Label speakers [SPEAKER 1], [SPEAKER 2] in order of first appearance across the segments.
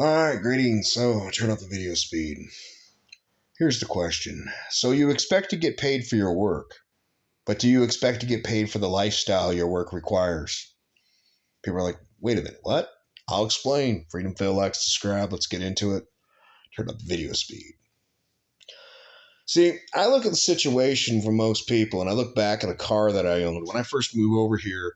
[SPEAKER 1] Alright, greetings. So, turn up the video speed. Here's the question. So, you expect to get paid for your work, but do you expect to get paid for the lifestyle your work requires? People are like, wait a minute, what? I'll explain. Freedom, fail, likes, subscribe. Let's get into it. Turn up the video speed. See, I look at the situation for most people, and I look back at a car that I owned. When I first moved over here,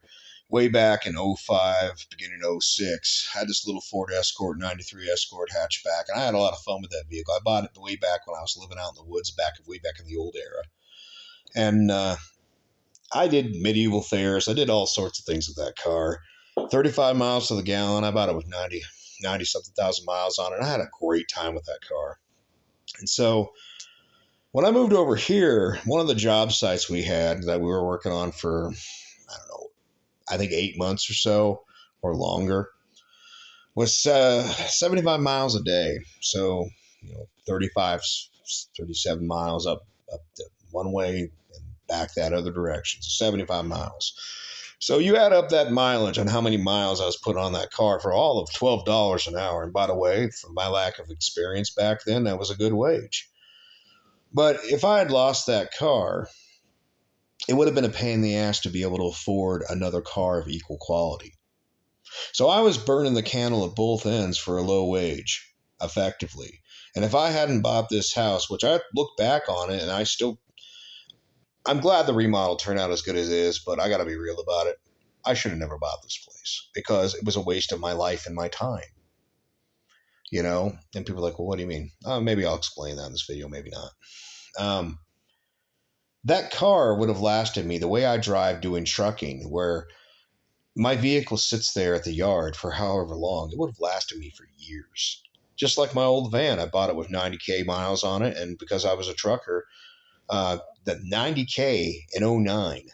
[SPEAKER 1] way back in '05, beginning of '06, I had this little Ford Escort, 93 Escort hatchback, and I had a lot of fun with that vehicle. I bought it way back when I was living out in the woods, way back in the old era. And I did medieval fairs. I did all sorts of things with that car. 35 miles to the gallon. I bought it with 90 something thousand miles on it. I had a great time with that car. And so when I moved over here, one of the job sites we had that we were working on for, I don't know, I think 8 months or so or longer was 75 miles a day. So, 35, 37 miles up one way and back that other direction. So 75 miles. So you add up that mileage on how many miles I was putting on that car for all of $12 an hour. And by the way, for my lack of experience back then, that was a good wage. But if I had lost that car, it would have been a pain in the ass to be able to afford another car of equal quality. So I was burning the candle at both ends for a low wage, effectively. And if I hadn't bought this house, which I look back on it and I'm glad the remodel turned out as good as it is, but I got to be real about it. I should have never bought this place because it was a waste of my life and my time. And people are like, well, what do you mean? Maybe I'll explain that in this video, maybe not. That car would have lasted me the way I drive doing trucking, where my vehicle sits there at the yard for however long. It would have lasted me for years. Just like my old van, I bought it with 90K miles on it, and because I was a trucker, that 90K in '09,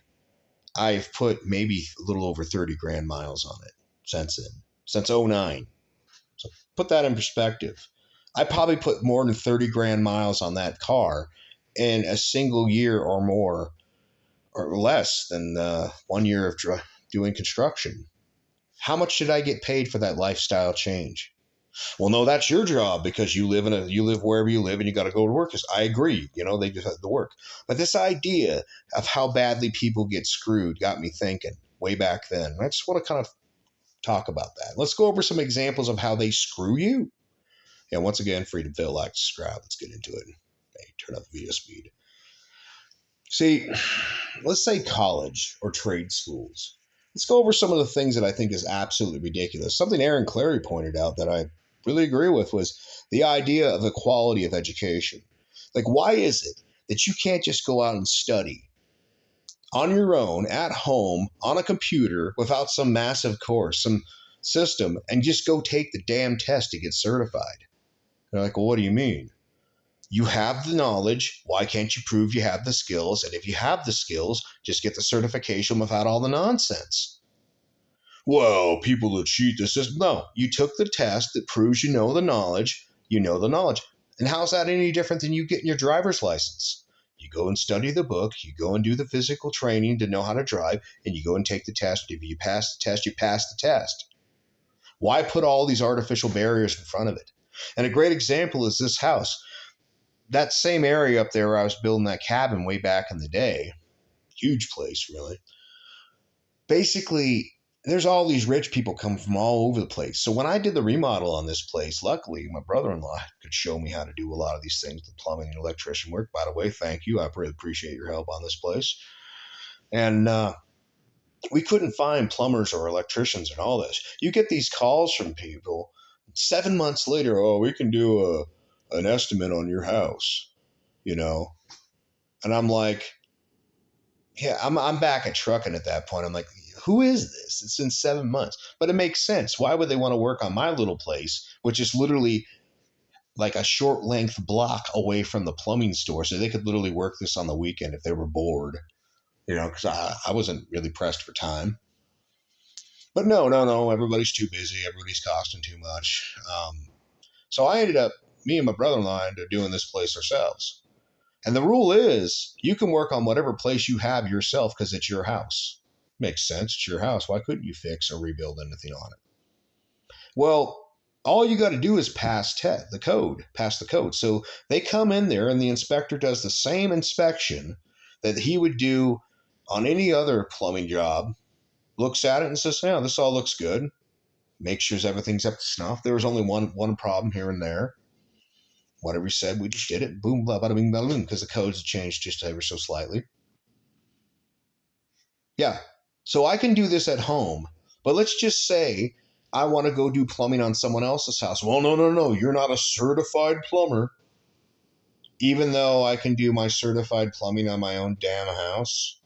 [SPEAKER 1] I've put maybe a little over 30 grand miles on it since '09. So put that in perspective. I probably put more than 30 grand miles on that car in a single year or more, or less than 1 year of doing construction. How much did I get paid for that lifestyle change? Well, no, that's your job because you live wherever you live and you got to go to work. Because I agree, they just have to work. But this idea of how badly people get screwed got me thinking way back then. I just want to kind of talk about that. Let's go over some examples of how they screw you. And once again, freedom, fail, like, subscribe. Let's get into it. Hey, turn up the video speed. See, let's say college or trade schools. Let's go over some of the things that I think is absolutely ridiculous. Something Aaron Clary pointed out that I really agree with was the idea of the quality of education. Like, why is it that you can't just go out and study on your own, at home, on a computer, without some massive course, some system, and just go take the damn test to get certified? They're like, well, what do you mean? You have the knowledge. Why can't you prove you have the skills? And if you have the skills, just get the certification without all the nonsense. Well, people that cheat the system. No, you took the test that proves you know the knowledge. You know the knowledge. And how's that any different than you getting your driver's license? You go and study the book. You go and do the physical training to know how to drive. And you go and take the test. If you pass the test, you pass the test. Why put all these artificial barriers in front of it? And a great example is this house. That same area up there where I was building that cabin way back in the day, huge place, really. Basically, there's all these rich people come from all over the place. So when I did the remodel on this place, luckily, my brother-in-law could show me how to do a lot of these things, the plumbing and electrician work. By the way, thank you. I really appreciate your help on this place. And we couldn't find plumbers or electricians and all this. You get these calls from people 7 months later, oh, we can do an estimate on your house, and I'm like, yeah, I'm back at trucking at that point. I'm like, who is this? It's in 7 months, but it makes sense. Why would they want to work on my little place, which is literally like a short length block away from the plumbing store? So they could literally work this on the weekend if they were bored, because I wasn't really pressed for time. But no, everybody's too busy. Everybody's costing too much. So me and my brother-in-law ended up doing this place ourselves. And the rule is you can work on whatever place you have yourself because it's your house. Makes sense. It's your house. Why couldn't you fix or rebuild anything on it? Well, All you got to do is pass the code. So they come in there and the inspector does the same inspection that he would do on any other plumbing job, looks at it and says, yeah, this all looks good. Make sure everything's up to snuff. There was only one problem here and there. Whatever he said, we just did it. Boom, blah, bada, bing, bada, boom, because the codes had changed just ever so slightly. Yeah. So I can do this at home, but let's just say I want to go do plumbing on someone else's house. Well, no, no, no. You're not a certified plumber. Even though I can do my certified plumbing on my own damn house.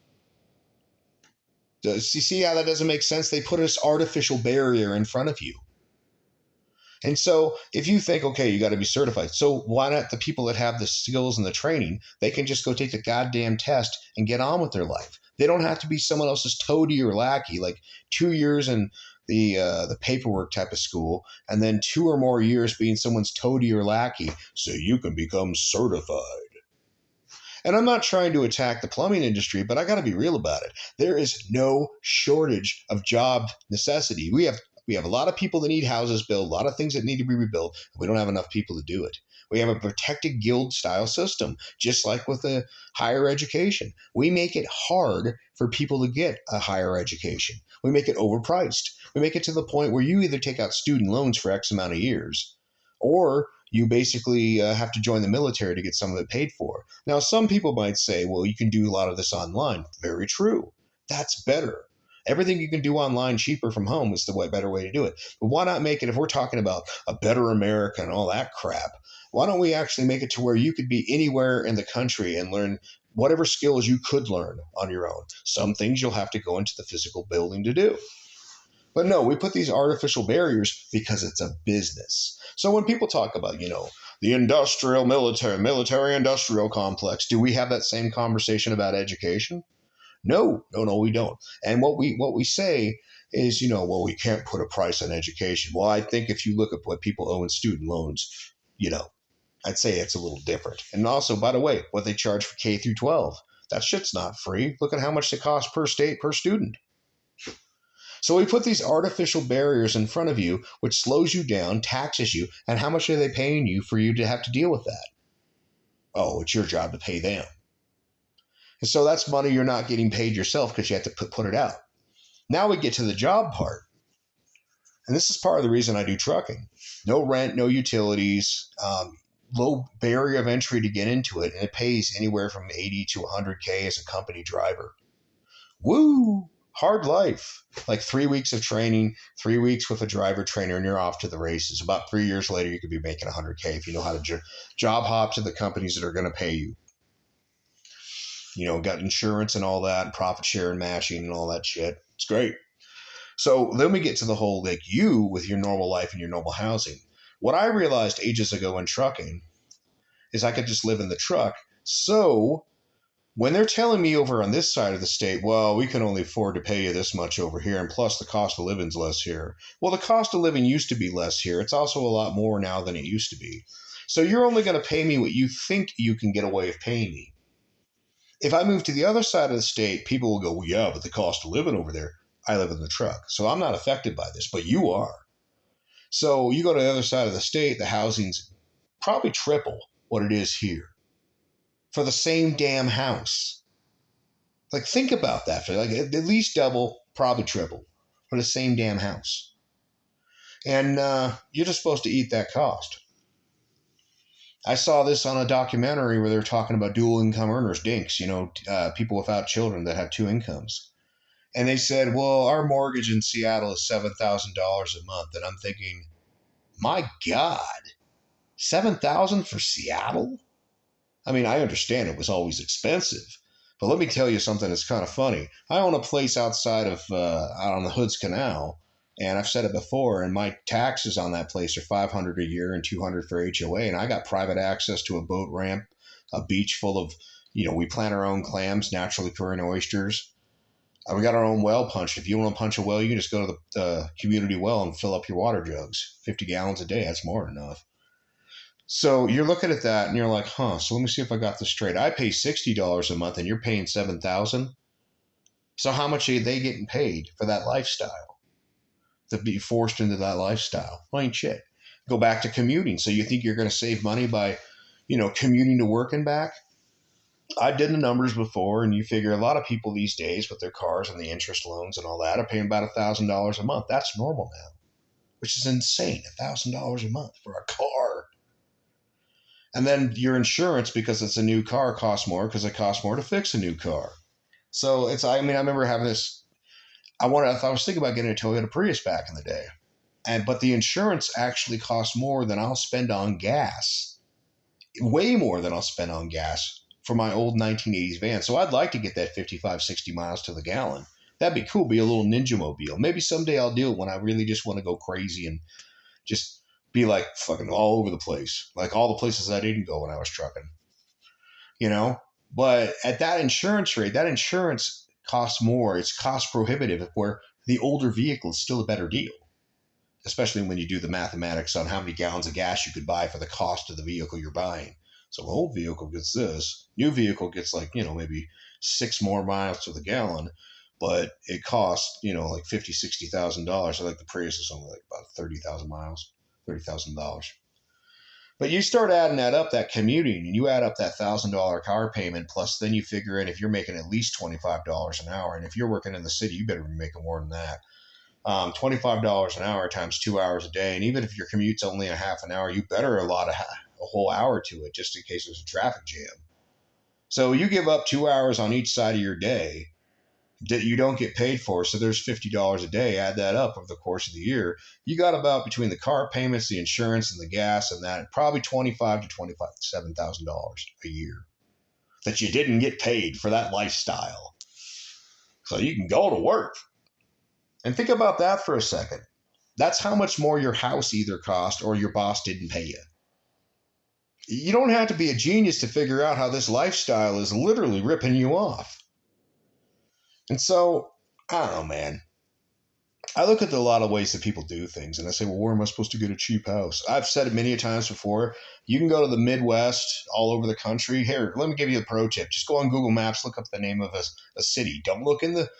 [SPEAKER 1] Does you see how that doesn't make sense? They put this artificial barrier in front of you. And so if you think, okay, you got to be certified. So why not the people that have the skills and the training, they can just go take the goddamn test and get on with their life. They don't have to be someone else's toady or lackey, like 2 years in the paperwork type of school, and then 2 or more years being someone's toady or lackey so you can become certified. And I'm not trying to attack the plumbing industry, but I got to be real about it. There is no shortage of job necessity. We have a lot of people that need houses built, a lot of things that need to be rebuilt. We don't have enough people to do it. We have a protected guild style system, just like with the higher education. We make it hard for people to get a higher education. We make it overpriced. We make it to the point where you either take out student loans for X amount of years, or you basically have to join the military to get some of it paid for. Now, some people might say, well, you can do a lot of this online. Very true. That's better. Everything you can do online cheaper from home is the better way to do it. But why not make it, if we're talking about a better America and all that crap, why don't we actually make it to where you could be anywhere in the country and learn whatever skills you could learn on your own? Some things you'll have to go into the physical building to do. But no, we put these artificial barriers because it's a business. So when people talk about, the industrial military industrial complex, do we have that same conversation about education? No, no, no, we don't. And what we say is, well, we can't put a price on education. Well, I think if you look at what people owe in student loans, I'd say it's a little different. And also, by the way, what they charge for K through 12, that shit's not free. Look at how much it costs per state, per student. So we put these artificial barriers in front of you, which slows you down, taxes you, and how much are they paying you for you to have to deal with that? Oh, it's your job to pay them. And so that's money you're not getting paid yourself because you have to put it out. Now we get to the job part. And this is part of the reason I do trucking. No rent, no utilities, low barrier of entry to get into it, and it pays anywhere from 80 to 100K as a company driver. Woo! Hard life. Like 3 weeks of training, 3 weeks with a driver trainer, and you're off to the races. About 3 years later, you could be making 100K if you know how to job hop to the companies that are going to pay you. Got insurance and all that, and profit share and matching and all that shit. It's great. So then we get to the whole, like, you with your normal life and your normal housing. What I realized ages ago in trucking is I could just live in the truck. So when they're telling me over on this side of the state, well, we can only afford to pay you this much over here, and plus the cost of living's less here. Well, the cost of living used to be less here. It's also a lot more now than it used to be. So you're only going to pay me what you think you can get away with paying me. If I move to the other side of the state, people will go, well, yeah, but the cost of living over there. I live in the truck, so I'm not affected by this, but you are. So you go to the other side of the state, the housing's probably triple what it is here for the same damn house. Like, think about that. Like, at least double, probably triple for the same damn house. And you're just supposed to eat that cost. I saw this on a documentary where they were talking about dual income earners, dinks, people without children that have two incomes. And they said, well, our mortgage in Seattle is $7,000 a month. And I'm thinking, my God, $7,000 for Seattle? I mean, I understand it was always expensive, but let me tell you something that's kind of funny. I own a place outside of, out on the Hoods Canal, and I've said it before, and my taxes on that place are $500 a year and $200 for HOA, and I got private access to a boat ramp, a beach full of, we plant our own clams, naturally occurring oysters. We got our own well punched. If you want to punch a well, you can just go to the community well and fill up your water jugs. 50 gallons a day, that's more than enough. So you're looking at that and you're like, so let me see if I got this straight. I pay $60 a month and you're paying $7,000. So how much are they getting paid for that lifestyle? To be forced into that lifestyle? Well, ain't shit. go back to commuting. So you think you're going to save money by, commuting to work and back? I did the numbers before, and you figure a lot of people these days with their cars and the interest loans and all that are paying about $1,000 a month. That's normal now, which is insane. $1,000 a month for a car. And then your insurance, because it's a new car, costs more because it costs more to fix a new car. So I remember having this. I was thinking about getting a Toyota Prius back in the day, but the insurance actually costs more than I'll spend on gas, way more than I'll spend on gas for my old 1980s van. So I'd like to get that 55, 60 miles to the gallon. That'd be cool. Be a little ninja mobile. Maybe someday I'll do it when I really just want to go crazy and just be like fucking all over the place, like all the places I didn't go when I was trucking, you know. But at that insurance rate, that insurance costs more. It's cost prohibitive. Where the older vehicle is still a better deal, especially when you do the mathematics on how many gallons of gas you could buy for the cost of the vehicle you're buying. So an old vehicle gets this, new vehicle gets like, maybe 6 more miles to the gallon, but it costs, like $50,000, $60,000. I think the Prius is only like about 30,000 miles, $30,000. But you start adding that up, that commuting, and you add up that $1,000 car payment, plus then you figure in if you're making at least $25 an hour, and if you're working in the city, you better be making more than that. $25 an hour times 2 hours a day. And even if your commute's only a half an hour, you better allot a whole hour to it just in case there's a traffic jam. So you give up 2 hours on each side of your day that you don't get paid for. So there's $50 a day. Add that up over the course of the year. You got about, between the car payments, the insurance, and the gas and that, probably $25,000 to $27,000 a year that you didn't get paid for that lifestyle. So you can go to work. And think about that for a second. That's how much more your house either cost or your boss didn't pay you. You don't have to be a genius to figure out how this lifestyle is literally ripping you off. And so, I don't know, man. I look at a lot of ways that people do things and I say, well, where am I supposed to get a cheap house? I've said it many times before. You can go to the Midwest, all over the country. Here, let me give you a pro tip. Just go on Google Maps, look up the name of a city. Don't look in the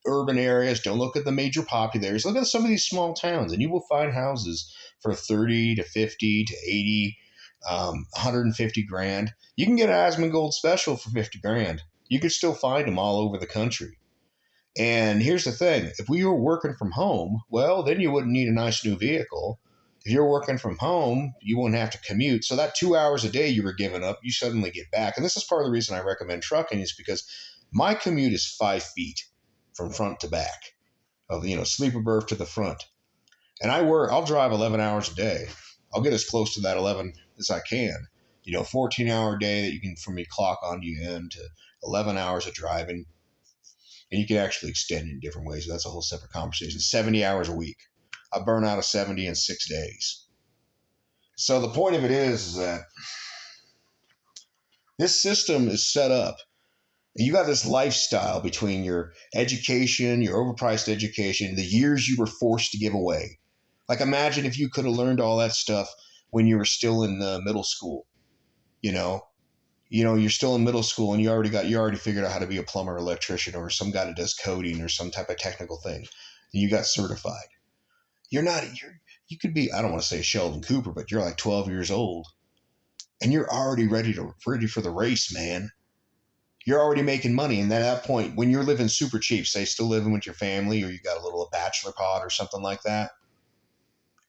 [SPEAKER 1] urban areas. Don't look at the major popular areas. Look at some of these small towns, and you will find houses for 30 to 50 to 80, 150 grand. You can get an Asmongold special for 50 grand. You could still find them all over the country. And here's the thing. If we were working from home, well, then you wouldn't need a nice new vehicle. If you're working from home, you wouldn't have to commute. So that 2 hours a day you were giving up, you suddenly get back. And this is part of the reason I recommend trucking, is because my commute is 5 feet from front to back, of sleeper berth to the front. And I'll drive 11 hours a day. I'll get as close to that 11 as I can. 14-hour day that you can, from me, clock on you in to 11 hours of driving. And you can actually extend it in different ways. That's a whole separate conversation. 70 hours a week. I burn out of 70 in 6 days. So the point of it is that this system is set up. You got this lifestyle between your education, your overpriced education, the years you were forced to give away. Like, imagine if you could have learned all that stuff when you were still in middle school. You're still in middle school and you already figured out how to be a plumber, electrician, or some guy that does coding or some type of technical thing. And you got certified. You could be, I don't want to say Sheldon Cooper, but you're like 12 years old and you're already ready for the race, man. You're already making money. And at that point, when you're living super cheap, say still living with your family, or you got a bachelor pod or something like that,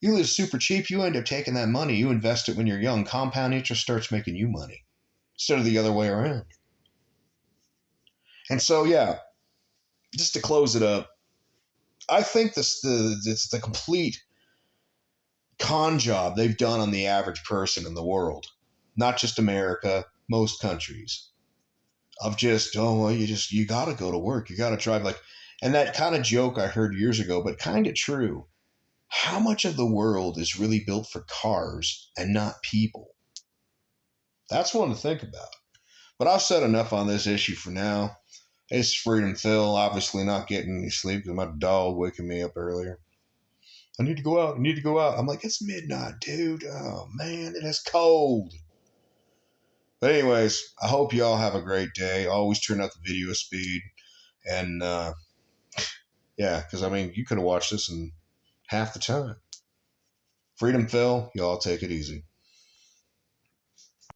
[SPEAKER 1] you live super cheap, you end up taking that money, you invest it when you're young, compound interest starts making you money instead of the other way around. And so, yeah, just to close it up, I think it's the complete con job they've done on the average person in the world, not just America, most countries, of just, oh, well, you got to go to work. You got to drive, and that kind of joke I heard years ago, but kind of true. How much of the world is really built for cars and not people? That's one to think about. But I've said enough on this issue for now. It's Freedom Phil, obviously not getting any sleep because my dog waking me up earlier. I need to go out. I need to go out. I'm like, it's midnight, dude. Oh, man, it is cold. But anyways, I hope y'all have a great day. Always turn up the video speed. And, yeah, because, you could have watched this in half the time. Freedom Phil, y'all take it easy.